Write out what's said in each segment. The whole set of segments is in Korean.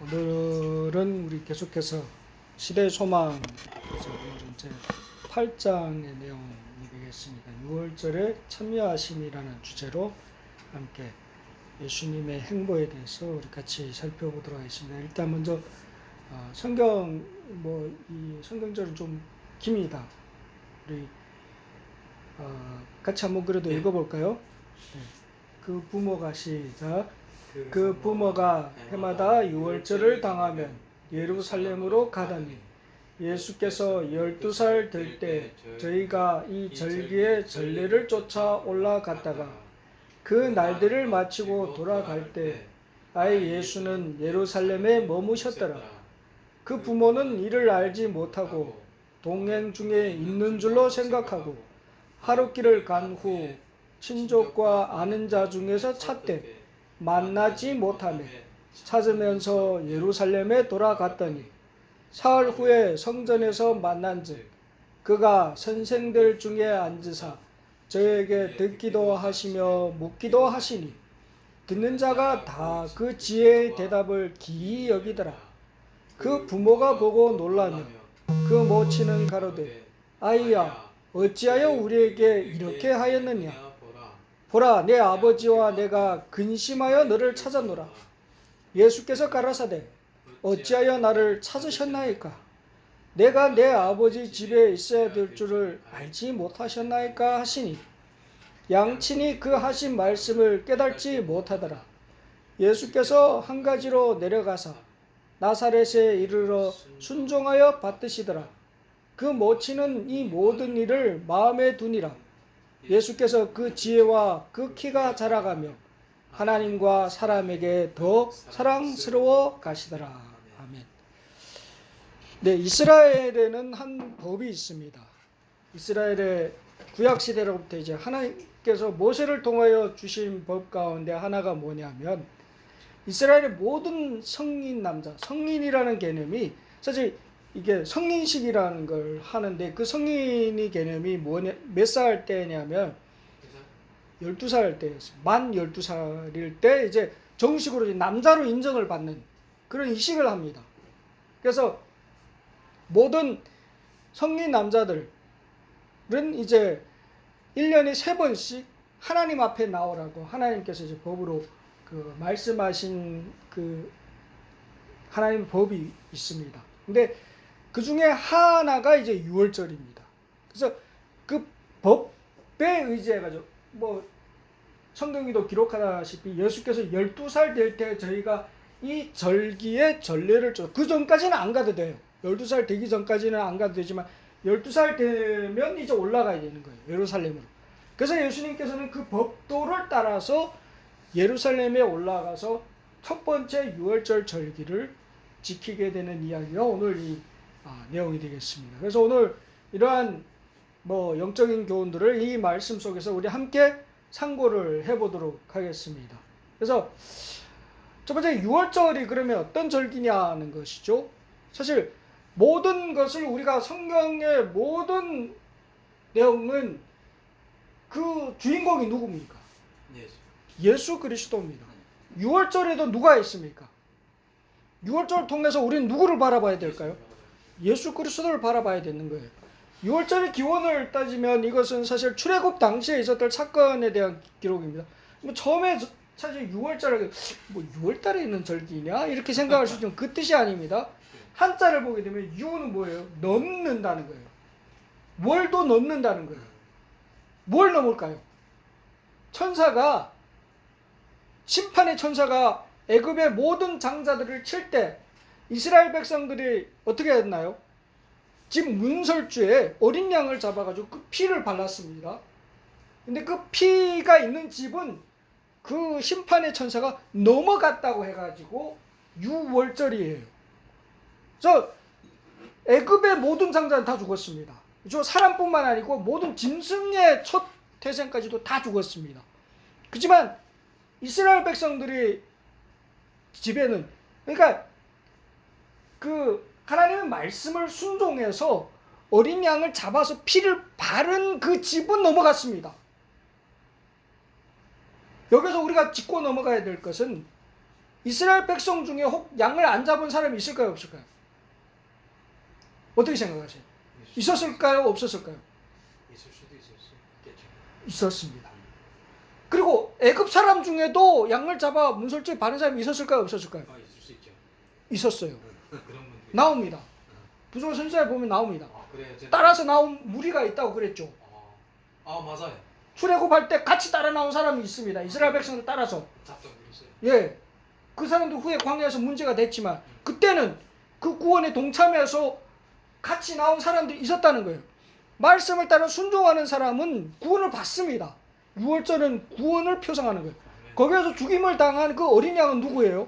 오늘은 우리 계속해서 시대의 소망, 오늘은 제 8장의 내용이 되겠습니다. 6월절에 참여하심이라는 주제로 함께 예수님의 행보에 대해서 우리 같이 살펴보도록 하겠습니다. 일단 먼저 성경 이 성경절은 좀 깁니다. 우리 같이 한번 그래도 읽어볼까요? 네. 그 부모가 시작. 그 부모가 해마다 유월절을 당하면 예루살렘으로 가다니 예수께서 12살 될 때 저희가 이 절기의 전례를 쫓아 올라갔다가 그 날들을 마치고 돌아갈 때 아이 예수는 예루살렘에 머무셨더라. 그 부모는 이를 알지 못하고 동행 중에 있는 줄로 생각하고 하룻길을 간 후 친족과 아는 자 중에서 찾되 만나지 못하며 찾으면서 예루살렘에 돌아갔더니 사흘 후에 성전에서 만난즉 그가 선생들 중에 앉으사 저에게 듣기도 하시며 묻기도 하시니 듣는 자가 다 그 지혜의 대답을 기이 여기더라. 그 부모가 보고 놀라며 그 모친은 가로되 아이야 어찌하여 우리에게 이렇게 하였느냐. 보라 내 아버지와 내가 근심하여 너를 찾았노라. 예수께서 가라사대 어찌하여 나를 찾으셨나이까. 내가 내 아버지 집에 있어야 될 줄을 알지 못하셨나이까 하시니 양친이 그 하신 말씀을 깨닫지 못하더라. 예수께서 한 가지로 내려가사 나사렛에 이르러 순종하여 받드시더라. 그 모친은 이 모든 일을 마음에 두니라. 예수께서 그 지혜와 그 키가 자라가며 하나님과 사람에게 더 사랑스러워 가시더라. 아멘. 네, 이스라엘에는 한 법이 있습니다. 이스라엘의 구약 시대로부터 이제 하나님께서 모세를 통하여 주신 법 가운데 하나가 뭐냐면 이스라엘의 모든 성인 남자, 성인이라는 개념이 사실 이게 성인식이라는 걸 하는데 그 성인이 개념이 몇 살 때냐면 12살 때였어요. 만 12살일 때 이제 정식으로 남자로 인정을 받는 그런 이식을 합니다. 그래서 모든 성인 남자들은 이제 1년에 3번씩 하나님 앞에 나오라고 하나님께서 이제 법으로 그 말씀하신 그 하나님 법이 있습니다. 근데 그 중에 하나가 이제 유월절입니다. 그래서 그 법에 의지해가지고 성경에도 기록하다시피 예수께서 12살 될 때 저희가 이 절기의 전례를 그 전까지는 안 가도 돼요. 12살 되기 전까지는 안 가도 되지만 12살 되면 이제 올라가야 되는 거예요. 예루살렘으로. 그래서 예수님께서는 그 법도를 따라서 예루살렘에 올라가서 첫 번째 유월절 절기를 지키게 되는 이야기가 오늘 이 내용이 되겠습니다. 그래서 오늘 이러한 영적인 교훈들을 이 말씀 속에서 우리 함께 상고를 해보도록 하겠습니다. 그래서 첫 번째 유월절이 그러면 어떤 절기냐는 것이죠. 사실 모든 것을 우리가 성경의 모든 내용은 그 주인공이 누굽니까? 예수 그리스도입니다. 유월절에도 누가 있습니까? 유월절을 통해서 우리는 누구를 바라봐야 될까요? 예수 그리스도를 바라봐야 되는 거예요. 유월절의 기원을 따지면 이것은 사실 출애굽 당시에 있었던 사건에 대한 기록입니다. 처음에 사실 유월절을 6월달에 있는 절기냐 이렇게 생각할 수 있지만 그 뜻이 아닙니다. 한자를 보게 되면 유는 뭐예요? 넘는다는 거예요. 월도 넘는다는 거예요. 뭘 넘을까요? 심판의 천사가 애굽의 모든 장자들을 칠 때 이스라엘 백성들이 어떻게 했나요? 집 문설주에 어린 양을 잡아가지고 그 피를 발랐습니다. 근데 그 피가 있는 집은 그 심판의 천사가 넘어갔다고 해가지고 유월절이에요. 그래서 애굽의 모든 장자는 다 죽었습니다. 사람뿐만 아니고 모든 짐승의 첫 태생까지도 다 죽었습니다. 그렇지만 이스라엘 백성들이 집에는 그러니까 그 하나님의 말씀을 순종해서 어린 양을 잡아서 피를 바른 그 집은 넘어갔습니다. 여기서 우리가 짚고 넘어가야 될 것은 이스라엘 백성 중에 혹 양을 안 잡은 사람이 있을까요, 없을까요? 어떻게 생각하세요? 있었을까요, 없었을까요? 있을 수도 있었겠죠. 있었습니다. 그리고 애굽 사람 중에도 양을 잡아 문설주에 바른 사람이 있었을까요, 없었을까요? 있을 수 있죠. 있었어요. 그런 분들이 나옵니다. 부조 선지자에 보면 나옵니다. 그래요. 따라서 나온 무리가 있다고 그랬죠. 맞아요. 출애굽할 때 같이 따라 나온 사람이 있습니다. 이스라엘 백성들 따라서. 잡던 분 있어요. 예. 그 사람도 후에 광야에서 문제가 됐지만 그때는 그 구원에 동참해서 같이 나온 사람들이 있었다는 거예요. 말씀을 따라 순종하는 사람은 구원을 받습니다. 유월절은 구원을 표상하는 거예요. 거기에서 죽임을 당한 그 어린 양은 누구예요?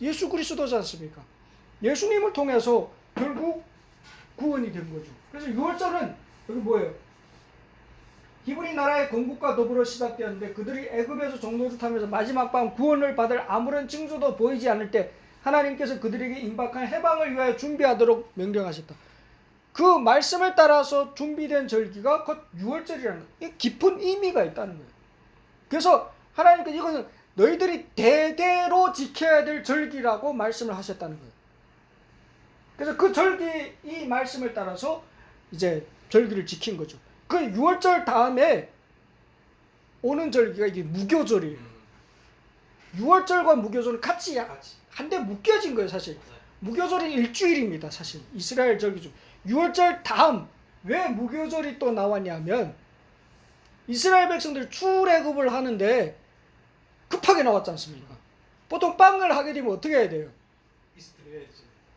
예수 그리스도지 않습니까? 예수님을 통해서 결국 구원이 된 거죠. 그래서 유월절은 여기 뭐예요? 히브리 나라의 건국과 더불어 시작되었는데 그들이 애굽에서 종노릇하면서 마지막 밤 구원을 받을 아무런 징조도 보이지 않을 때 하나님께서 그들에게 임박한 해방을 위하여 준비하도록 명령하셨다. 그 말씀을 따라서 준비된 절기가 곧 유월절이라는 거예요. 깊은 의미가 있다는 거예요. 그래서 하나님께서 이것은 너희들이 대대로 지켜야 될 절기라고 말씀을 하셨다는 거예요. 그래서 그 절기 이 말씀을 따라서 이제 절기를 지킨 거죠. 그 유월절 다음에 오는 절기가 이게 무교절이에요. 유월절과 무교절은 같이 한데 묶여진 거예요, 사실. 무교절은 일주일입니다, 사실. 이스라엘 절기 중. 유월절 다음 왜 무교절이 또 나왔냐면 이스라엘 백성들이 출애굽을 하는데 급하게 나왔지 않습니까? 보통 빵을 하게 되면 어떻게 해야 돼요?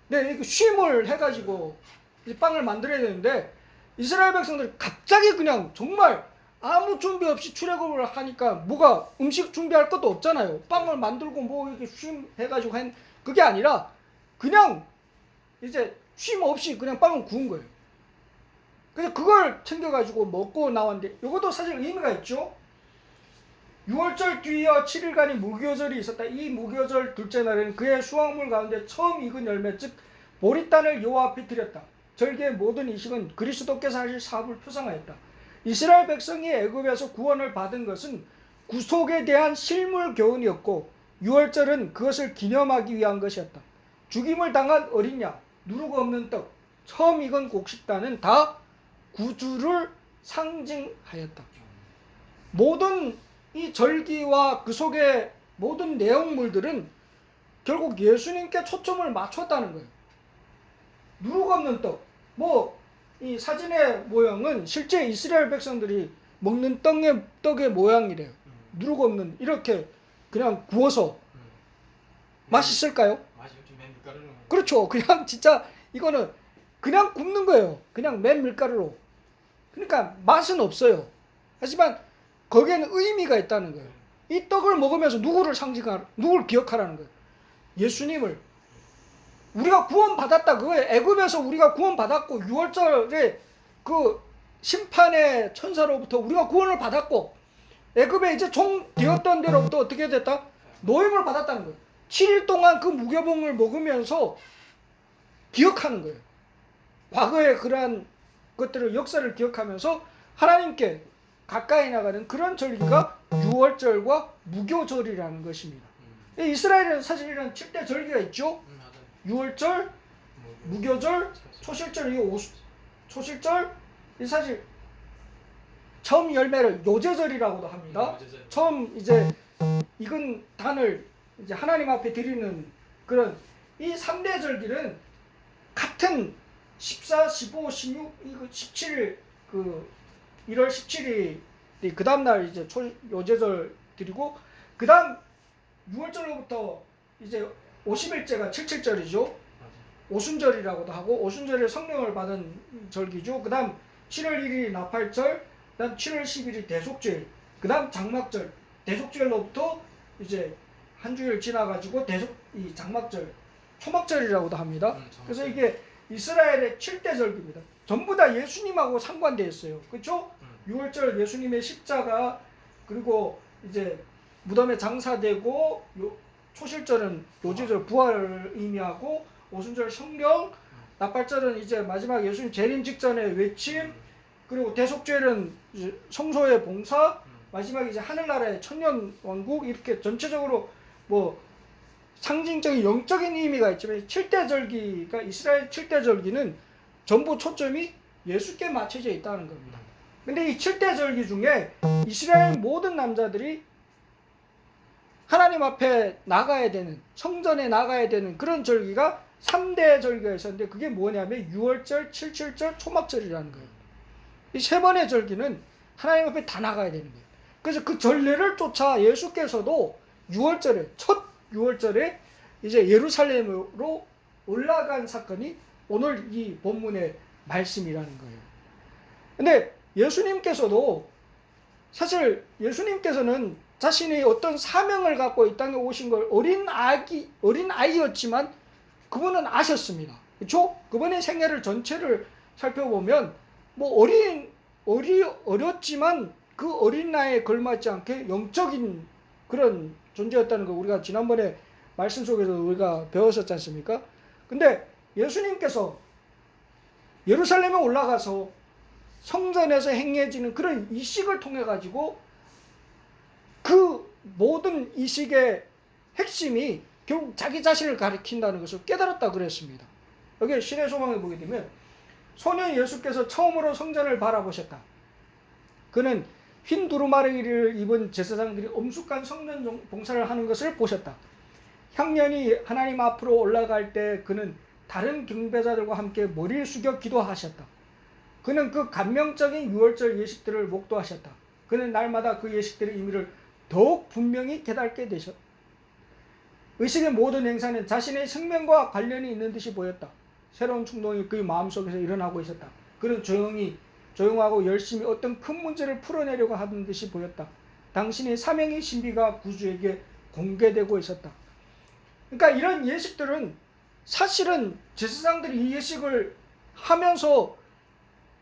네, 쉼을 해가지고 이제 빵을 만들어야 되는데 이스라엘 백성들이 갑자기 그냥 정말 아무 준비 없이 출애굽을 하니까 뭐가 음식 준비할 것도 없잖아요. 빵을 만들고 뭐 이렇게 쉼 해가지고 한 그게 아니라 그냥 이제 쉼 없이 그냥 빵을 구운 거예요. 그래서 그걸 챙겨가지고 먹고 나왔는데 이것도 사실 의미가 있죠. 6월절 뒤이어 7일간이 무교절이 있었다. 이 무교절 둘째 날에는 그의 수확물 가운데 처음 익은 열매 즉 보리단을 여호와 앞에 드렸다. 절기의 모든 이식은 그리스도께서 하실 사업을 표상하였다. 이스라엘 백성이 애굽에서 구원을 받은 것은 구속에 대한 실물 교훈이었고 6월절은 그것을 기념하기 위한 것이었다. 죽임을 당한 어린 양, 누룩 없는 떡, 처음 익은 곡식단은 다 구주를 상징하였다. 모든 이 절기와 그 속의 모든 내용물들은 결국 예수님께 초점을 맞췄다는 거예요. 누룩 없는 떡. 이 사진의 모형은 실제 이스라엘 백성들이 먹는 떡의 모양이래요. 누룩 없는 이렇게 그냥 구워서 맛있을까요? 그렇죠. 그냥 진짜 이거는 그냥 굽는 거예요. 그냥 맨 밀가루로. 그러니까 맛은 없어요. 하지만 거기에는 의미가 있다는 거예요. 이 떡을 먹으면서 누구를 기억하라는 거예요. 예수님을. 우리가 구원받았다. 그거예요. 애굽에서 우리가 구원받았고 6월절에 그 심판의 천사로부터 우리가 구원을 받았고 애굽에 이제 종 되었던 데로부터 어떻게 됐다? 노임을 받았다는 거예요. 7일 동안 그 무교봉을 먹으면서 기억하는 거예요. 과거의 그러한 것들을 역사를 기억하면서 하나님께 가까이 나가는 그런 절기가 6월절과 무교절이라는 것입니다. 이스라엘은 사실 이런 7대 절기가 있죠. 6월절, 무교절, 초실절, 초실절, 사실 처음 열매를 요제절이라고도 합니다. 처음 이제 익은 단을 이제 하나님 앞에 드리는 그런 이 3대 절기는 같은 14, 15, 16, 17 1월 17일 그 다음 날 이제 요제절 드리고 그 다음 6월절로부터 이제 50일째가 77절이죠. 오순절이라고도 하고 오순절에 성령을 받은 절기죠. 그 다음 7월 1일이 나팔절, 그 다음 7월 10일이 대속절, 그 다음 장막절, 대속절로부터 이제 한 주일 지나가지고 이 장막절, 초막절이라고도 합니다. 그래서 이게 이스라엘의 7대 절기입니다. 전부 다 예수님하고 상관되어 있어요. 그렇죠? 6월절 예수님의 십자가, 그리고 이제 무덤에 장사되고 초실절은 요제절 부활을 의미하고 오순절 성령, 나팔절은 이제 마지막 예수님 재림 직전의 외침, 그리고 대속절은 이제 성소의 봉사, 마지막 이제 하늘나라의 천년 왕국, 이렇게 전체적으로 상징적인 영적인 의미가 있지만 7대 절기가 이스라엘 7대 절기는 전부 초점이 예수께 맞춰져 있다는 겁니다. 근데 이 7대 절기 중에 이스라엘 모든 남자들이 하나님 앞에 나가야 되는, 성전에 나가야 되는 그런 절기가 3대 절기가 있었는데 그게 뭐냐면 6월절, 7.7절, 초막절이라는 거예요. 이 세 번의 절기는 하나님 앞에 다 나가야 되는 거예요. 그래서 그 전례를 쫓아 예수께서도 6월절에, 첫 6월절에 이제 예루살렘으로 올라간 사건이 오늘 이 본문의 말씀이라는 거예요. 근데 예수님께서도 사실 예수님께서는 자신이 어떤 사명을 갖고 이 땅에 오신 걸 어린 아이였지만 그분은 아셨습니다. 그렇죠? 그분의 생애를 전체를 살펴보면 뭐 어렸지만 그 어린 나이에 걸맞지 않게 영적인 그런 존재였다는 거 우리가 지난번에 말씀 속에서 우리가 배웠었지 않습니까? 근데 예수님께서 예루살렘에 올라가서 성전에서 행해지는 그런 이식을 통해 가지고 그 모든 이식의 핵심이 결국 자기 자신을 가리킨다는 것을 깨달았다고 그랬습니다. 여기 신의 소망에 보게 되면 소년 예수께서 처음으로 성전을 바라보셨다. 그는 흰 두루마리를 입은 제사장들이 엄숙한 성전 봉사를 하는 것을 보셨다. 향년이 하나님 앞으로 올라갈 때 그는 다른 경배자들과 함께 머리를 숙여 기도하셨다. 그는 그 감명적인 6월절 예식들을 목도하셨다. 그는 날마다 그 예식들의 의미를 더욱 분명히 깨닫게 되셨다. 의식의 모든 행사는 자신의 생명과 관련이 있는 듯이 보였다. 새로운 충동이 그의 마음속에서 일어나고 있었다. 그는 조용하고 열심히 어떤 큰 문제를 풀어내려고 하는 듯이 보였다. 당신의 사명의 신비가 구주에게 공개되고 있었다. 그러니까 이런 예식들은 사실은 제사장들이 이 예식을 하면서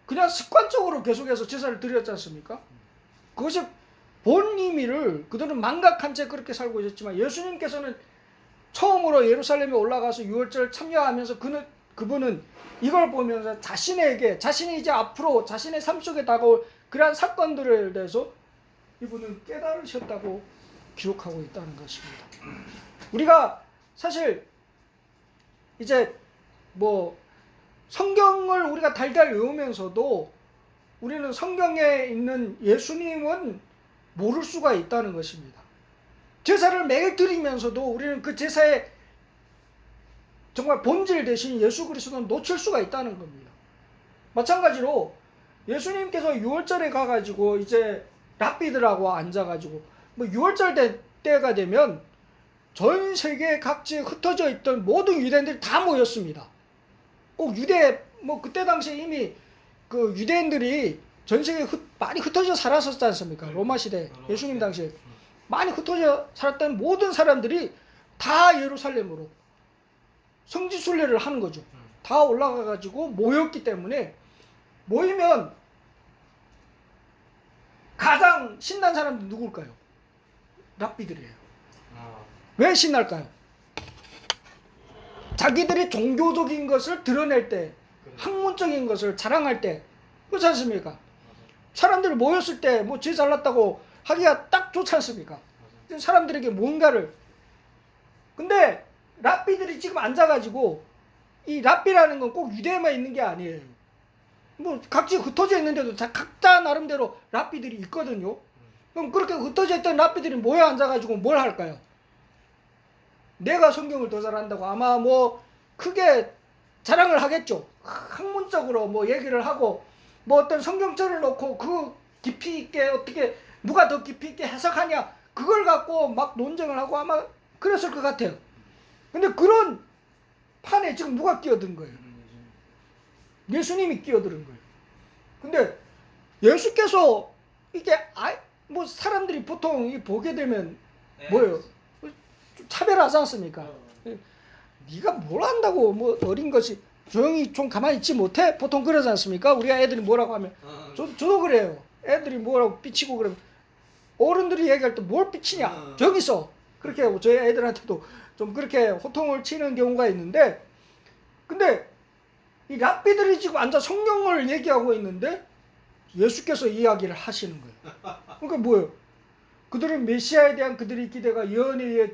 그냥 습관적으로 계속해서 제사를 드렸지 않습니까? 그것이 본 의미를 그들은 망각한 채 그렇게 살고 있었지만 예수님께서는 처음으로 예루살렘에 올라가서 6월절 참여하면서 그분은 이걸 보면서 자신이 이제 앞으로 자신의 삶 속에 다가올 그러한 사건들에 대해서 이분은 깨달으셨다고 기록하고 있다는 것입니다. 우리가 사실 이제 뭐 성경을 우리가 달달 외우면서도 우리는 성경에 있는 예수님은 모를 수가 있다는 것입니다. 제사를 매일 드리면서도 우리는 그 제사의 정말 본질 대신 예수 그리스도는 놓칠 수가 있다는 겁니다. 마찬가지로 예수님께서 6월절에 가가지고 이제 랍비들하고 앉아가지고 뭐 6월절 때가 되면 전 세계 각지에 흩어져 있던 모든 유대인들이 다 모였습니다. 꼭 뭐 그때 당시에 이미 그 유대인들이 전 세계에 많이 흩어져 살았었지 않습니까? 로마 시대, 예수님 당시에 많이 흩어져 살았던 모든 사람들이 다 예루살렘으로 성지순례를 하는 거죠. 다 올라가가지고 모였기 때문에 모이면 가장 신난 사람들이 누굴까요? 랍비들이에요. 왜 신날까요? 자기들이 종교적인 것을 드러낼 때, 학문적인 것을 자랑할 때, 그렇지 않습니까? 사람들이 모였을 때 뭐 제일 잘났다고 하기가 딱 좋지 않습니까? 사람들에게 뭔가를. 근데 랍비들이 지금 앉아가지고 이 랍비라는 건 꼭 유대에만 있는 게 아니에요. 뭐 각지 흩어져 있는데도 각자 나름대로 랍비들이 있거든요. 그럼 그렇게 흩어져 있던 랍비들이 모여 앉아가지고 뭘 할까요? 내가 성경을 더 잘한다고 아마 뭐 크게 자랑을 하겠죠. 학문적으로 뭐 얘기를 하고 뭐 어떤 성경절을 놓고 그 깊이 있게 어떻게 누가 더 깊이 있게 해석하냐 그걸 갖고 막 논쟁을 하고 아마 그랬을 것 같아요. 근데 그런 판에 지금 누가 끼어든 거예요? 예수님이 끼어드는 거예요. 근데 예수께서 이게 뭐 사람들이 보통 보게 되면 뭐예요? 좀 차별하지 않습니까? 네가 뭘 안다고 뭐 어린 것이 조용히 좀 가만히 있지 못해? 보통 그러지 않습니까? 우리가 애들이 뭐라고 하면 저도 그래요. 애들이 뭐라고 삐치고 그러면 어른들이 얘기할 때 뭘 삐치냐? 저기 있어. 그렇게 하고 저희 애들한테도 좀 그렇게 호통을 치는 경우가 있는데 근데 이 랍비들이 지금 앉아 성경을 얘기하고 있는데 예수께서 이야기를 하시는 거예요. 그러니까 뭐예요? 그들은 메시아에 대한 그들의 기대가 예언에 의해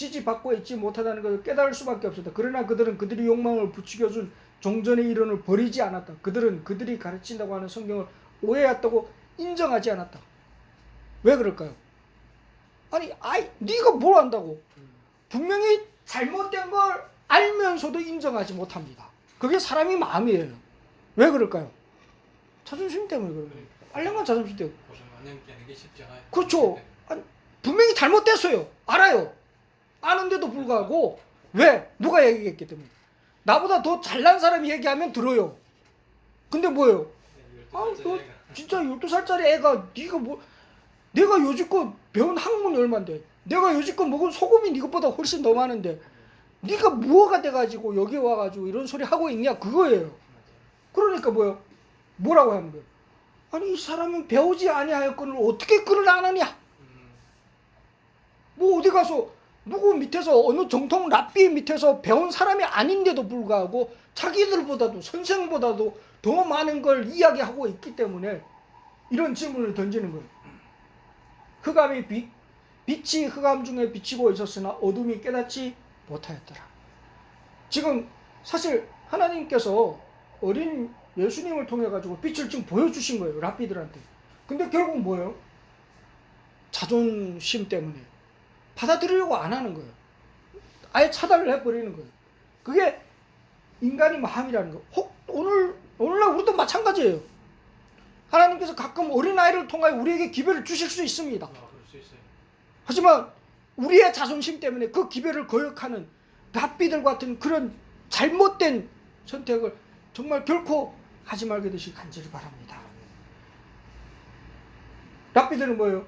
지지받고 있지 못하다는 것을 깨달을 수밖에 없었다. 그러나 그들은 그들의 욕망을 부추겨준 종전의 이론을 버리지 않았다. 그들은 그들이 가르친다고 하는 성경을 오해했다고 인정하지 않았다. 왜 그럴까요? 아니, 네가 뭘 안다고? 분명히 잘못된 걸 알면서도 인정하지 못합니다. 그게 사람의 마음이에요. 왜 그럴까요? 자존심 때문에 그래요. 알량한 자존심 때문에. 고생하는 게 쉽지 않아요. 그렇죠. 아니, 분명히 잘못됐어요. 알아요. 아는데도 불구하고 왜? 누가 얘기했기 때문에. 나보다 더 잘난 사람이 얘기하면 들어요. 근데 뭐예요? 너 진짜 12살짜리 애가 내가 여지껏 배운 학문이 얼만데, 내가 여지껏 먹은 소금이 이것보다 훨씬 더 많은데 네가 뭐가 돼가지고 여기 와가지고 이런 소리 하고 있냐, 그거예요. 그러니까 뭐라고 하는 거예요? 아니, 이 사람은 배우지 아니하였거늘 어떻게 그를 아느냐? 뭐 어디 가서 누구 밑에서 어느 정통 랍비 밑에서 배운 사람이 아닌데도 불구하고 자기들보다도 선생보다도 더 많은 걸 이야기하고 있기 때문에 이런 질문을 던지는 거예요. 빛이 흑암 중에 비치고 있었으나 어둠이 깨닫지 못하였더라. 지금 사실 하나님께서 어린 예수님을 통해 가지고 빛을 지금 보여주신 거예요, 랍비들한테. 근데 결국 뭐예요? 자존심 때문에 받아들이려고 안 하는 거예요. 아예 차단을 해버리는 거예요. 그게 인간의 마음이라는 거예요. 오늘날 우리도 마찬가지예요. 하나님께서 가끔 어린아이를 통하여 우리에게 기회를 주실 수 있습니다. 그럴 수 있어요. 하지만 우리의 자존심 때문에 그 기회를 거역하는 랍비들 같은 그런 잘못된 선택을 정말 결코 하지 말게 되시기 간절히 바랍니다. 랍비들은 뭐예요?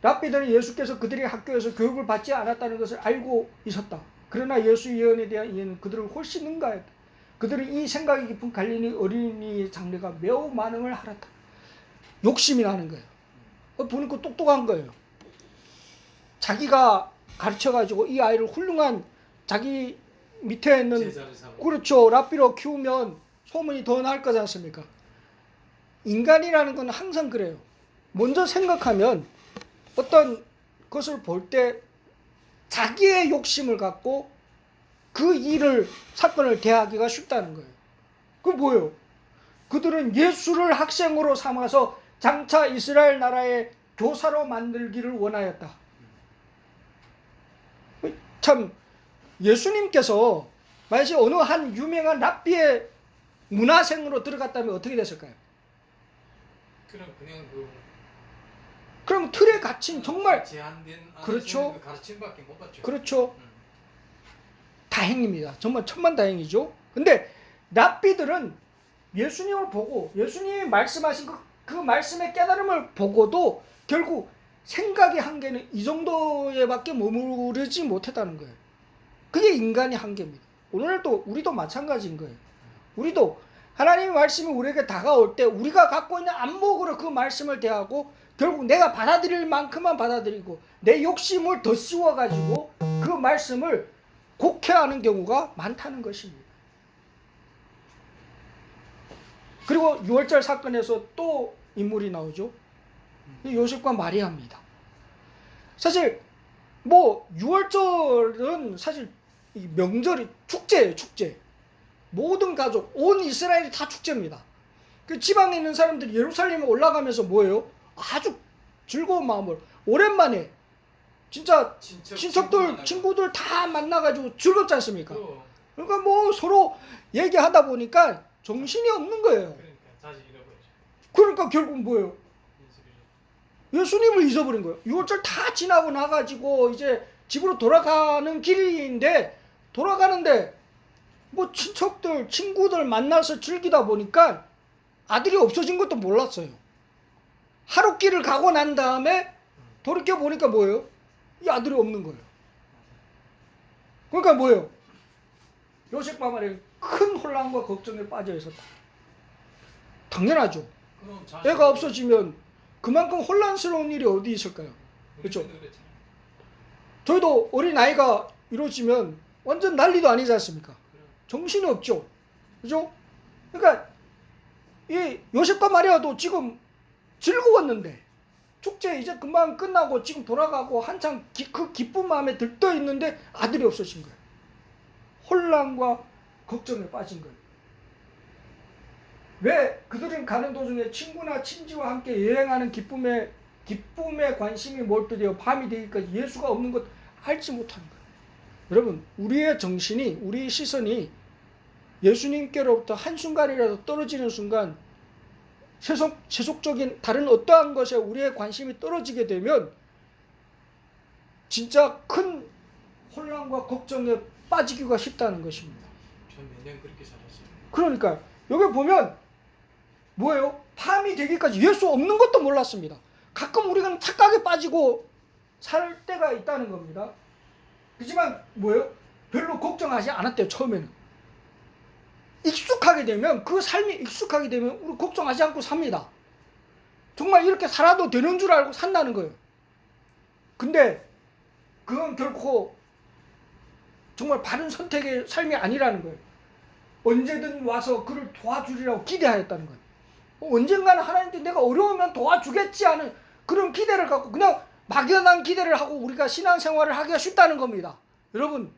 랍비들은 예수께서 그들의 학교에서 교육을 받지 않았다는 것을 알고 있었다. 그러나 예수 예언에 대한 이해는 그들을 훨씬 능가했다. 그들은 이 생각이 깊은 갈릴리 어린이의 장래가 매우 많음을 알았다. 욕심이 나는 거예요. 보니까 똑똑한 거예요. 자기가 가르쳐가지고 이 아이를 훌륭한 자기 밑에 있는, 그렇죠, 랍비로 키우면 소문이 더 날 거지 않습니까? 인간이라는 건 항상 그래요. 먼저 생각하면 어떤 것을 볼 때 자기의 욕심을 갖고 그 사건을 대하기가 쉽다는 거예요. 그게 뭐예요? 그들은 예수를 학생으로 삼아서 장차 이스라엘 나라의 교사로 만들기를 원하였다. 참, 예수님께서 만약에 어느 한 유명한 랍비의 문화생으로 들어갔다면 어떻게 됐을까요? 그럼 틀에 갇힌 정말 제한된 그렇죠. 그 가르침밖에 못 받죠. 그렇죠. 다행입니다. 정말 천만다행이죠. 근데 랍비들은 예수님을 보고 예수님이 말씀하신 그 말씀의 깨달음을 보고도 결국 생각의 한계는 이 정도에밖에 머무르지 못했다는 거예요. 그게 인간의 한계입니다. 오늘도 우리도 마찬가지인 거예요. 우리도 하나님의 말씀이 우리에게 다가올 때 우리가 갖고 있는 안목으로 그 말씀을 대하고 결국 내가 받아들일 만큼만 받아들이고 내 욕심을 더 씌워가지고 그 말씀을 곡해하는 경우가 많다는 것입니다. 그리고 6월절 사건에서 또 인물이 나오죠. 요셉과 마리아입니다. 사실 6월절은 사실 명절이 축제예요, 축제. 모든 가족, 온 이스라엘이 다 축제입니다. 그 지방에 있는 사람들이 예루살렘에 올라가면서 뭐예요? 아주 즐거운 마음으로 오랜만에 진짜 친척들, 친구들 다 만나가지고 즐겁지 않습니까? 그러니까 서로 얘기하다 보니까 정신이 없는 거예요. 그러니까 결국 뭐예요? 예수님을 잊어버린 거예요. 6월절 다 지나고 나가지고 이제 집으로 돌아가는 길인데 돌아가는데 친척들, 친구들 만나서 즐기다 보니까 아들이 없어진 것도 몰랐어요. 하룻길을 가고 난 다음에 돌이켜 보니까 뭐예요? 이 아들이 없는 거예요. 그러니까 뭐예요? 요셉과 마리아 큰 혼란과 걱정에 빠져 있었다. 당연하죠. 애가 없어지면 그만큼 혼란스러운 일이 어디 있을까요? 그렇죠? 저희도 어린 아이가 이루어지면 완전 난리도 아니지 않습니까? 정신이 없죠. 그죠? 그러니까 이 요셉과 마리아도 지금 즐거웠는데 축제 이제 금방 끝나고 지금 돌아가고 한창 그 기쁜 마음에 들떠 있는데 아들이 없어진 거예요. 혼란과 걱정에 빠진 거예요. 왜? 그들은 가는 도중에 친구나 친지와 함께 여행하는 기쁨에 관심이 몰두되어 밤이 되기까지 예수가 없는 것 알지 못하는 거예요. 여러분, 우리의 정신이, 우리의 시선이 예수님께로부터 한순간이라도 떨어지는 순간 세속적인 다른 어떠한 것에 우리의 관심이 떨어지게 되면 진짜 큰 혼란과 걱정에 빠지기가 쉽다는 것입니다. 전 몇 년 그렇게 살았어요. 그러니까 여기 보면 뭐예요? 밤이 되기까지 예수 없는 것도 몰랐습니다. 가끔 우리가 착각에 빠지고 살 때가 있다는 겁니다. 그렇지만 뭐예요? 별로 걱정하지 않았대요. 처음에는. 익숙하게 되면, 그 삶이 익숙하게 되면 우리 걱정하지 않고 삽니다. 정말 이렇게 살아도 되는 줄 알고 산다는 거예요. 근데 그건 결코 정말 바른 선택의 삶이 아니라는 거예요. 언제든 와서 그를 도와주리라고 기대하였다는 거예요. 언젠가는 하나님께 내가 어려우면 도와주겠지 하는 그런 기대를 갖고 그냥 막연한 기대를 하고 우리가 신앙생활을 하기가 쉽다는 겁니다. 여러분,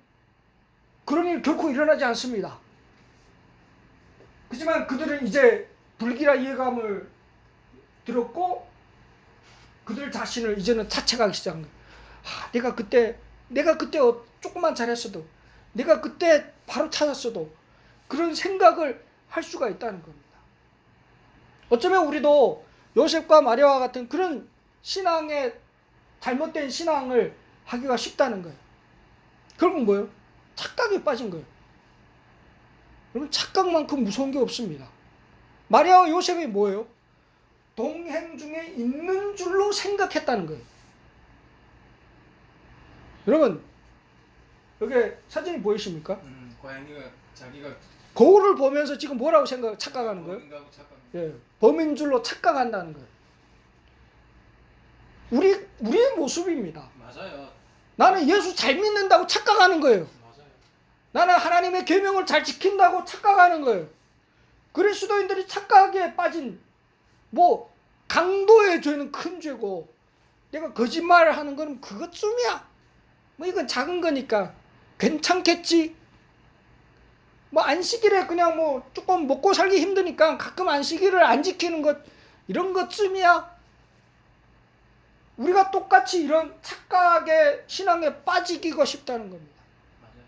그런 일 결코 일어나지 않습니다. 그렇지만 그들은 이제 불길한 이해감을 들었고 그들 자신을 이제는 자책하기 시작한 거예요. 내가 그때 조금만 잘했어도, 내가 그때 바로 찾았어도, 그런 생각을 할 수가 있다는 겁니다. 어쩌면 우리도 요셉과 마리아와 같은 그런 신앙의 잘못된 신앙을 하기가 쉽다는 거예요. 결국 뭐예요? 착각에 빠진 거예요. 여러분, 착각만큼 무서운 게 없습니다. 마리아와 요셉이 뭐예요? 동행 중에 있는 줄로 생각했다는 거예요. 여러분, 여기 사진이 보이십니까? 고양이가 자기가 거울을 보면서 지금 뭐라고 착각하는 거예요? 착각. 예, 범인 줄로 착각한다는 거예요. 우리의 모습입니다. 맞아요. 나는 예수 잘 믿는다고 착각하는 거예요. 맞아요. 나는 하나님의 계명을 잘 지킨다고 착각하는 거예요. 그리스도인들이 착각에 빠진 강도의 죄는 큰 죄고 내가 거짓말을 하는 건 그것쯤이야. 이건 작은 거니까 괜찮겠지. 안식일에 그냥 조금 먹고 살기 힘드니까 가끔 안식일을 안 지키는 것, 이런 것쯤이야. 우리가 똑같이 이런 착각의 신앙에 빠지기가 쉽다는 겁니다. 맞아요.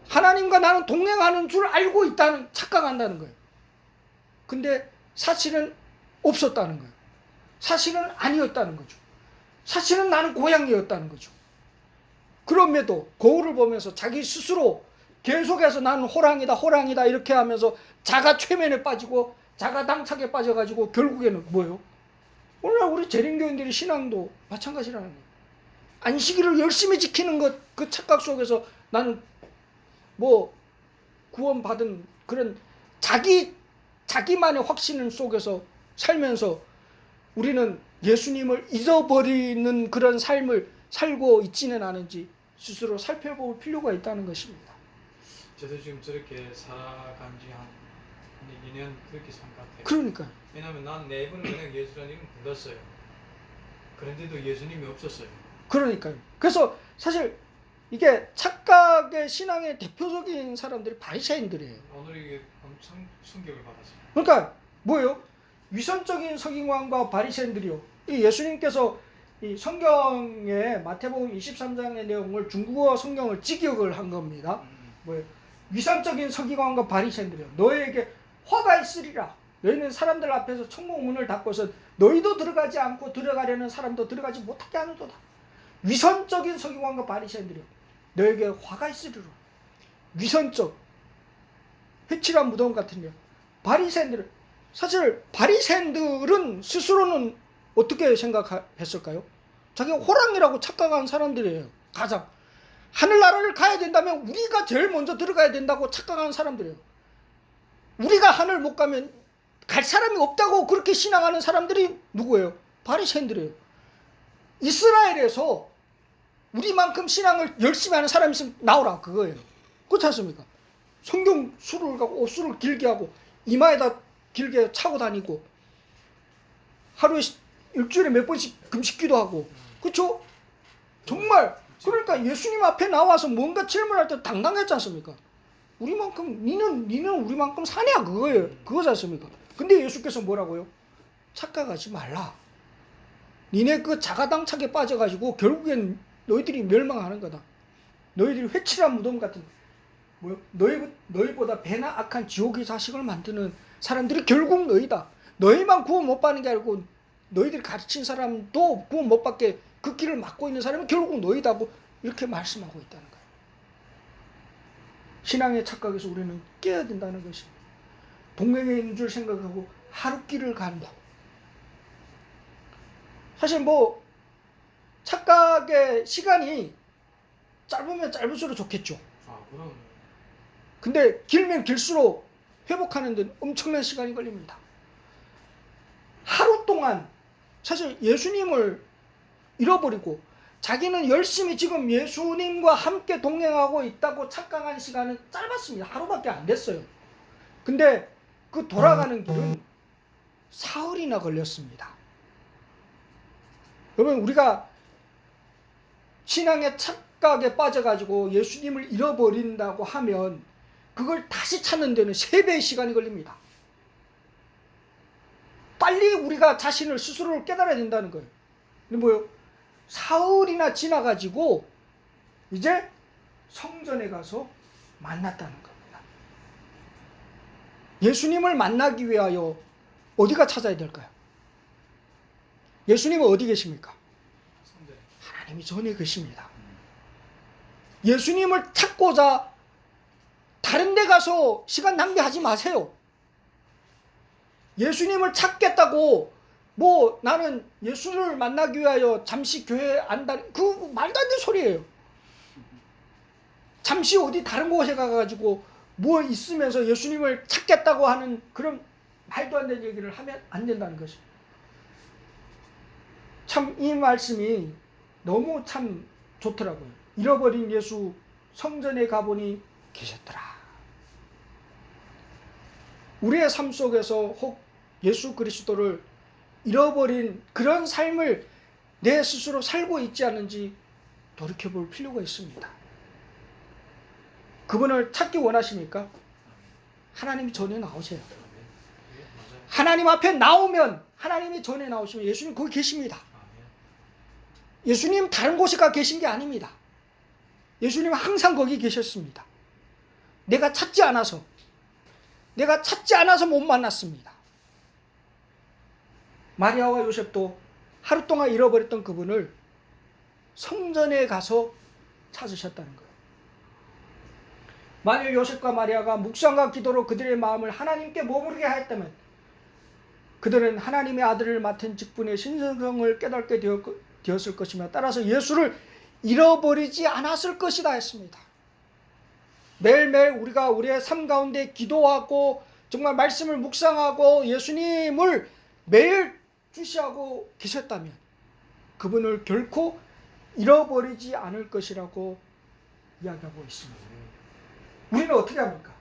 하나님과 나는 동행하는 줄 알고 있다는 착각한다는 거예요. 근데 사실은 없었다는 거예요. 사실은 아니었다는 거죠. 사실은 나는 고양이였다는 거죠. 그럼에도 거울을 보면서 자기 스스로 계속해서 나는 호랑이다 이렇게 하면서 자가 최면에 빠지고 자가 당착에 빠져가지고 결국에는 뭐예요? 오늘날 우리 재림교인들의 신앙도 마찬가지라는 거예요. 안식일을 열심히 지키는 것, 그 착각 속에서 나는 구원받은 그런 자기만의 확신 속에서 살면서 우리는 예수님을 잊어버리는 그런 삶을 살고 있지는 않은지 스스로 살펴볼 필요가 있다는 것입니다. 저도 지금 저렇게 살아간 지 한 2년 그렇게 산 것 같아요. 그러니까. 왜냐하면 난 내 입은 그냥 예수라는 이름 불렀어요. 그런데도 예수님이 없었어요. 그러니까요. 그래서 사실 이게 착각의 신앙의 대표적인 사람들이 바리새인들이에요. 오늘 이게 엄청 충격을 받았어요. 그러니까 뭐예요? 위선적인 서기관과 바리새인들이요. 이 예수님께서 이 성경의 마태복음 23장의 내용을 중국어 성경을 직역을 한 겁니다. 뭐예요? 위선적인 서기관과 바리새인들이요. 너에게 화가 있으리라. 너희는 사람들 앞에서 천국 문을 닫고서 너희도 들어가지 않고 들어가려는 사람도 들어가지 못하게 하는도다. 위선적인 서기관과 바리새인들이요. 너에게 화가 있으리라. 위선적, 회칠한 무덤 같은 일. 바리새인들은 사실 바리새인들은 스스로는 어떻게 생각했을까요? 자기가 호랑이라고 착각한 사람들이에요. 가장 하늘나라를 가야 된다면 우리가 제일 먼저 들어가야 된다고 착각하는 사람들이에요. 우리가 하늘 못 가면 갈 사람이 없다고 그렇게 신앙하는 사람들이 누구예요? 바리새인들이에요. 이스라엘에서 우리만큼 신앙을 열심히 하는 사람이 있으면 나오라 그거예요. 그렇지 않습니까? 성경 수를 갖고 옷수를 길게 하고 이마에다 길게 차고 다니고 하루에 일주일에 몇 번씩 금식기도 하고, 그렇죠? 정말 그러니까 예수님 앞에 나와서 뭔가 질문할 때 당당했지 않습니까? 우리만큼 니는 우리만큼 사냐 그거예요. 그거지 않습니까? 근데 예수께서 뭐라고요? 착각하지 말라. 니네 그 자가당착에 빠져가지고 결국엔 너희들이 멸망하는 거다. 너희들이 회칠한 무덤 같은 뭐요? 너희보다 배나 악한 지옥의 자식을 만드는 사람들이 결국 너희다. 너희만 구원 못 받는 게 아니고 너희들이 가르친 사람도 구원 못 받게 그 길을 막고 있는 사람은 결국 너희다고 이렇게 말씀하고 있다는 거예요. 신앙의 착각에서 우리는 깨어야 된다는 것입니다. 동행에 있는 줄 생각하고 하루길을 간다. 사실 뭐 착각의 시간이 짧으면 짧을수록 좋겠죠. 그럼. 근데 길면 길수록 회복하는 데 엄청난 시간이 걸립니다. 하루 동안 사실 예수님을 잃어버리고 자기는 열심히 지금 예수님과 함께 동행하고 있다고 착각한 시간은 짧았습니다. 하루밖에 안 됐어요. 근데 그 돌아가는 길은 사흘이나 걸렸습니다. 그러면 우리가 신앙의 착각에 빠져가지고 예수님을 잃어버린다고 하면 그걸 다시 찾는 데는 3배의 시간이 걸립니다. 빨리 우리가 자신을 스스로를 깨달아야 된다는 거예요. 근데 뭐요? 사흘이나 지나가지고 이제 성전에 가서 만났다는 겁니다. 예수님을 만나기 위하여 어디가 찾아야 될까요? 예수님은 어디 계십니까? 하나님이 전에 계십니다. 예수님을 찾고자 다른 데 가서 시간 낭비하지 마세요. 예수님을 찾겠다고 뭐 나는 예수를 만나기 위하여 잠시 교회 안다, 그 말도 안 되는 소리예요. 잠시 어디 다른 곳에 가가지고 뭐 있으면서 예수님을 찾겠다고 하는 그런 말도 안 되는 얘기를 하면 안 된다는 것이. 참 이 말씀이 너무 참 좋더라고요. 잃어버린 예수 성전에 가보니 계셨더라. 우리의 삶 속에서 혹 예수 그리스도를 잃어버린 그런 삶을 내 스스로 살고 있지 않은지 돌이켜볼 필요가 있습니다. 그분을 찾기 원하십니까? 하나님이 전에 나오세요. 하나님 앞에 나오면 하나님이 전에 나오시면 예수님 거기 계십니다. 예수님 다른 곳에 가 계신 게 아닙니다. 예수님 항상 거기 계셨습니다. 내가 찾지 않아서 못 만났습니다. 마리아와 요셉도 하루 동안 잃어버렸던 그분을 성전에 가서 찾으셨다는 거예요. 만일 요셉과 마리아가 묵상과 기도로 그들의 마음을 하나님께 머무르게 하였다면 그들은 하나님의 아들을 맡은 직분의 신성성을 깨닫게 되었을 것이며 따라서 예수를 잃어버리지 않았을 것이다 했습니다. 매일매일 우리가 우리의 삶 가운데 기도하고 정말 말씀을 묵상하고 예수님을 매일 주시하고 계셨다면 그분을 결코 잃어버리지 않을 것이라고 이야기하고 있습니다. 우리는 어떻게 합니까?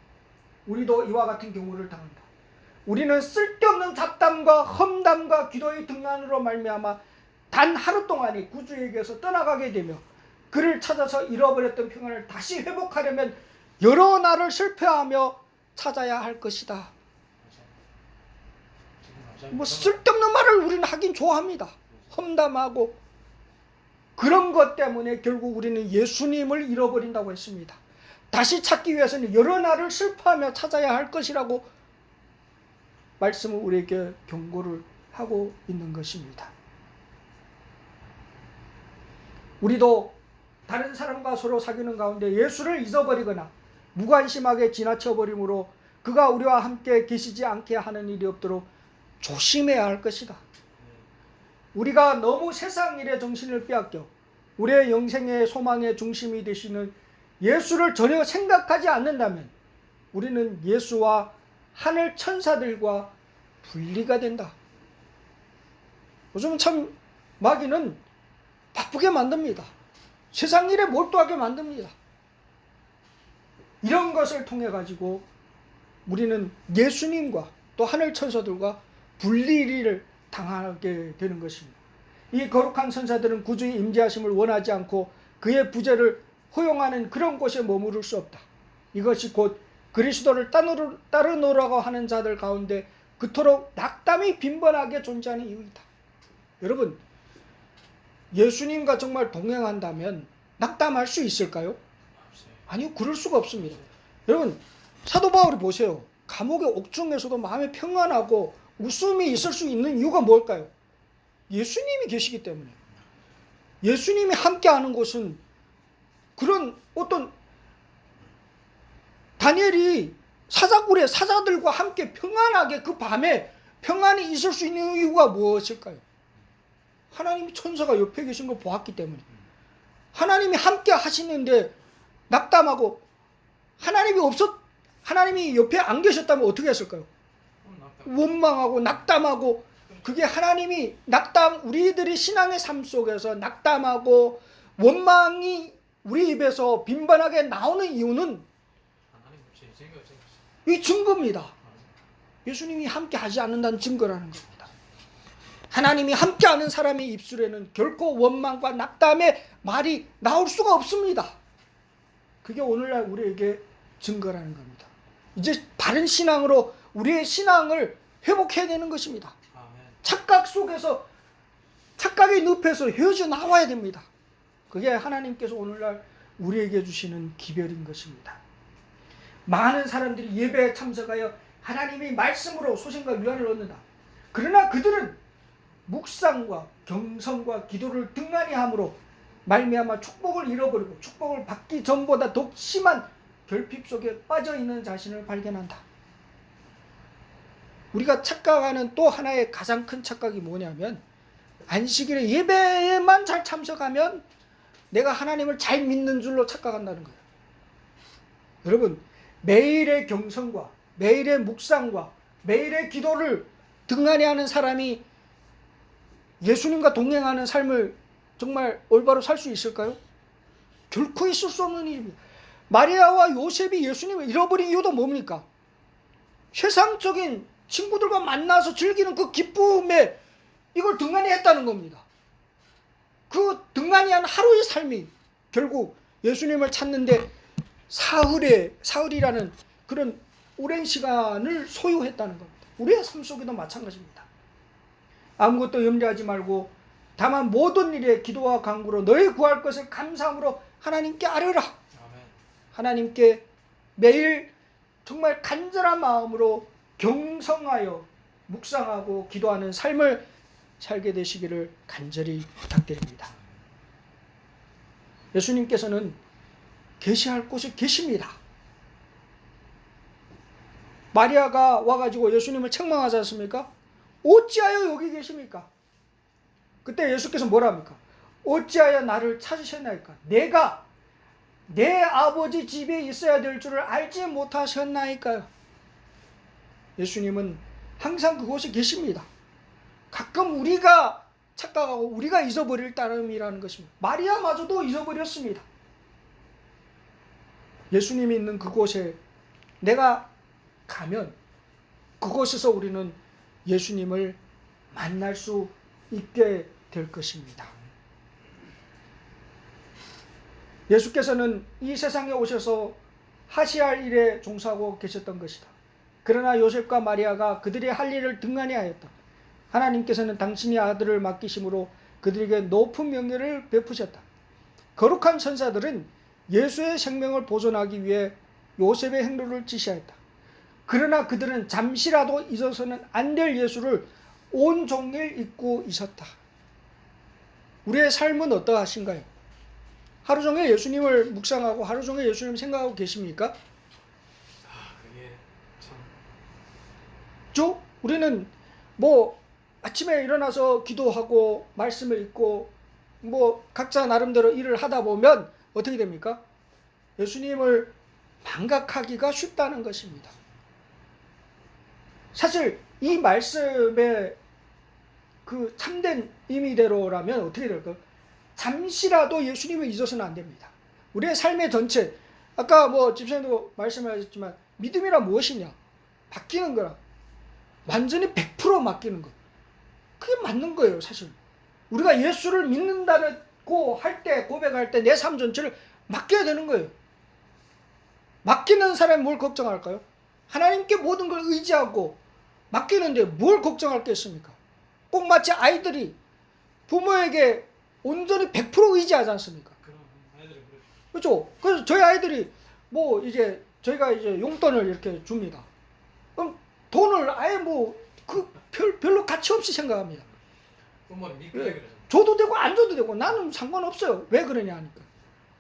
우리도 이와 같은 경우를 당한다. 우리는 쓸데없는 잡담과 험담과 기도의 등한으로 말미암아 단 하루 동안에 구주에게서 떠나가게 되며 그를 찾아서 잃어버렸던 평안을 다시 회복하려면 여러 날을 실패하며 찾아야 할 것이다. 뭐 쓸데없는 말을 우리는 하긴 좋아합니다. 험담하고 그런 것 때문에 결국 우리는 예수님을 잃어버린다고 했습니다. 다시 찾기 위해서는 여러 날을 실패하며 찾아야 할 것이라고 말씀을 우리에게 경고를 하고 있는 것입니다. 우리도 다른 사람과 서로 사귀는 가운데 예수를 잊어버리거나 무관심하게 지나쳐버림으로 그가 우리와 함께 계시지 않게 하는 일이 없도록 조심해야 할 것이다. 우리가 너무 세상 일에 정신을 빼앗겨 우리의 영생의 소망의 중심이 되시는 예수를 전혀 생각하지 않는다면 우리는 예수와 하늘 천사들과 분리가 된다. 요즘 참 마귀는 바쁘게 만듭니다. 세상 일에 몰두하게 만듭니다. 이런 것을 통해 가지고 우리는 예수님과 또 하늘 천사들과 분리를 당하게 되는 것입니다. 이 거룩한 선사들은 구주의 임재하심을 원하지 않고 그의 부재를 허용하는 그런 곳에 머무를 수 없다. 이것이 곧 그리스도를 따르노라고 하는 자들 가운데 그토록 낙담이 빈번하게 존재하는 이유이다. 여러분, 예수님과 정말 동행한다면 낙담할 수 있을까요? 아니요, 그럴 수가 없습니다. 여러분, 사도 바울이 보세요. 감옥의 옥중에서도 마음에 평안하고 웃음이 있을 수 있는 이유가 뭘까요? 예수님이 계시기 때문에. 예수님이 함께하는 곳은 그런 어떤 다니엘이 사자굴의 사자들과 함께 평안하게 그 밤에 평안히 있을 수 있는 이유가 무엇일까요? 하나님이 천사가 옆에 계신 걸 보았기 때문에. 하나님이 함께 하시는데 낙담하고 하나님이 옆에 안 계셨다면 어떻게 했을까요? 원망하고 낙담하고. 그게 하나님이 우리들의 신앙의 삶 속에서 낙담하고 원망이 우리 입에서 빈번하게 나오는 이유는 이 증거입니다. 예수님이 함께 하지 않는다는 증거라는 겁니다. 하나님이 함께하는 사람의 입술에는 결코 원망과 낙담의 말이 나올 수가 없습니다. 그게 오늘날 우리에게 증거라는 겁니다. 이제 바른 신앙으로 우리의 신앙을 회복해야 되는 것입니다. 착각 속에서 착각의 늪에서 헤어져 나와야 됩니다. 그게 하나님께서 오늘날 우리에게 주시는 기별인 것입니다. 많은 사람들이 예배에 참석하여 하나님의 말씀으로 소생과 위안을 얻는다. 그러나 그들은 묵상과 경성과 기도를 등한히 함으로 말미암아 축복을 잃어버리고 축복을 받기 전보다 더 심한 결핍 속에 빠져있는 자신을 발견한다. 우리가 착각하는 또 하나의 가장 큰 착각이 뭐냐면 안식일에 예배에만 잘 참석하면 내가 하나님을 잘 믿는 줄로 착각한다는 거예요. 여러분, 매일의 경성과 매일의 묵상과 매일의 기도를 등한히 하는 사람이 예수님과 동행하는 삶을 정말 올바로 살 수 있을까요? 결코 있을 수 없는 일입니다. 마리아와 요셉이 예수님을 잃어버린 이유도 뭡니까? 세상적인 친구들과 만나서 즐기는 그 기쁨에 이걸 등한히 했다는 겁니다. 그 등한히 한 하루의 삶이 결국 예수님을 찾는데 사흘이라는 그런 오랜 시간을 소요했다는 겁니다. 우리의 삶 속에도 마찬가지입니다. 아무것도 염려하지 말고 다만 모든 일에 기도와 간구로 너희 구할 것을 감사함으로 하나님께 아뢰라. 하나님께 매일 정말 간절한 마음으로 경성하여 묵상하고 기도하는 삶을 살게 되시기를 간절히 부탁드립니다. 예수님께서는 계시할 곳에 계십니다. 마리아가 와가지고 예수님을 책망하지 않습니까? 어찌하여 여기 계십니까? 그때 예수께서 뭐라 합니까? 어찌하여 나를 찾으셨나이까? 내가 내 아버지 집에 있어야 될 줄을 알지 못하셨나이까요? 예수님은 항상 그곳에 계십니다. 가끔 우리가 착각하고 우리가 잊어버릴 따름이라는 것입니다. 마리아마저도 잊어버렸습니다. 예수님이 있는 그곳에 내가 가면 그곳에서 우리는 예수님을 만날 수 있게 될 것입니다. 예수께서는 이 세상에 오셔서 하셔야 일에 종사하고 계셨던 것이다. 그러나 요셉과 마리아가 그들의 할 일을 등한히 하였다. 하나님께서는 당신의 아들을 맡기심으로 그들에게 높은 명예를 베푸셨다. 거룩한 천사들은 예수의 생명을 보존하기 위해 요셉의 행로를 지시하였다. 그러나 그들은 잠시라도 잊어서는 안 될 예수를 온종일 잊고 있었다. 우리의 삶은 어떠하신가요? 하루 종일 예수님을 묵상하고 하루 종일 예수님 생각하고 계십니까? 그게 참. 우리는 아침에 일어나서 기도하고 말씀을 읽고 각자 나름대로 일을 하다 보면 어떻게 됩니까? 예수님을 망각하기가 쉽다는 것입니다. 사실 이 말씀의 그 참된 의미대로라면 어떻게 될까요? 잠시라도 예수님을 잊어서는 안 됩니다. 우리의 삶의 전체, 아까 집사님도 말씀하셨지만 믿음이란 무엇이냐? 바뀌는 거라. 완전히 100% 맡기는 것. 그게 맞는 거예요, 사실. 우리가 예수를 믿는다고 할 때, 고백할 때 내 삶 전체를 맡겨야 되는 거예요. 맡기는 사람이 뭘 걱정할까요? 하나님께 모든 걸 의지하고 맡기는데 뭘 걱정할 게 있습니까? 꼭 마치 아이들이 부모에게 온전히 100% 의지하지 않습니까? 그럼 아이들은 그렇죠. 그렇죠? 그래서 저희 아이들이 뭐 이제 저희가 이제 용돈을 이렇게 줍니다. 그럼 돈을 아예 뭐 그 별로 가치 없이 생각합니다. 부모를 믿기라 그러죠. 줘도 되고 안 줘도 되고 나는 상관없어요. 왜 그러냐 하니까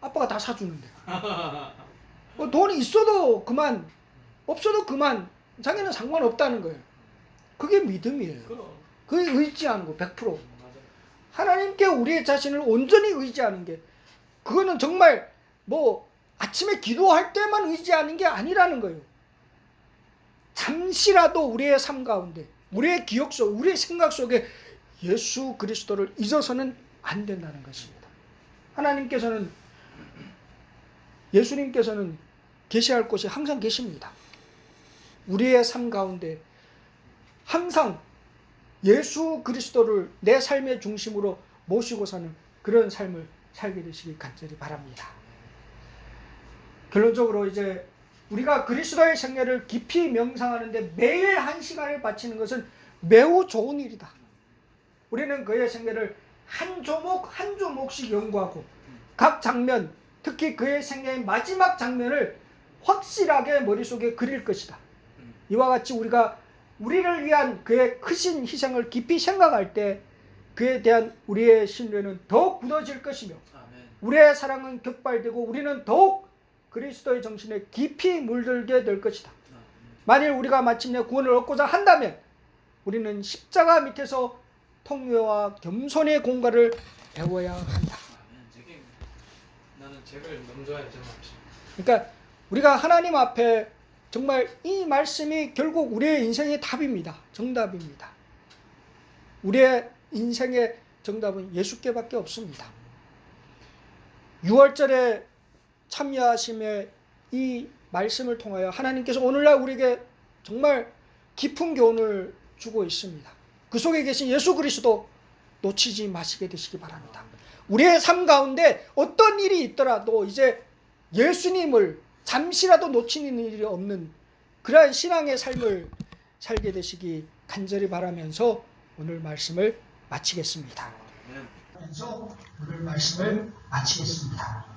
아빠가 다 사주는데. 돈이 있어도 그만, 없어도 그만. 자기는 상관없다는 거예요. 그게 믿음이에요. 그럼. 그게 의지하는 거 100%. 맞아요. 하나님께 우리의 자신을 온전히 의지하는 게, 그거는 정말 뭐 아침에 기도할 때만 의지하는 게 아니라는 거예요. 잠시라도 우리의 삶 가운데, 우리의 기억 속, 우리의 생각 속에 예수 그리스도를 잊어서는 안 된다는 것입니다. 하나님께서는, 예수님께서는 계시할 곳이 항상 계십니다. 우리의 삶 가운데 항상 예수 그리스도를 내 삶의 중심으로 모시고 사는 그런 삶을 살게 되시기 간절히 바랍니다. 결론적으로 이제 우리가 그리스도의 생애를 깊이 명상하는데 매일 1시간을 바치는 것은 매우 좋은 일이다. 우리는 그의 생애를 한 조목 한 조목씩 연구하고 각 장면, 특히 그의 생애의 마지막 장면을 확실하게 머릿속에 그릴 것이다. 이와 같이 우리가 우리를 위한 그의 크신 희생을 깊이 생각할 때 그에 대한 우리의 신뢰는 더욱 굳어질 것이며 우리의 사랑은 격발되고 우리는 더욱 그리스도의 정신에 깊이 물들게 될 것이다. 만일 우리가 마침내 구원을 얻고자 한다면 우리는 십자가 밑에서 통회와 겸손의 공과를 배워야 한다. 나는 책을 너무 좋아해요. 그러니까 우리가 하나님 앞에 정말 이 말씀이 결국 우리의 인생의 답입니다. 정답입니다. 우리의 인생의 정답은 예수께밖에 없습니다. 6월절에 참여하심의 이 말씀을 통하여 하나님께서 오늘날 우리에게 정말 깊은 교훈을 주고 있습니다. 그 속에 계신 예수 그리스도 놓치지 마시게 되시기 바랍니다. 우리의 삶 가운데 어떤 일이 있더라도 이제 예수님을 잠시라도 놓치는 일이 없는 그러한 신앙의 삶을 살게 되시기 간절히 바라면서 오늘 말씀을 마치겠습니다. 네. 오늘 말씀을 마치겠습니다.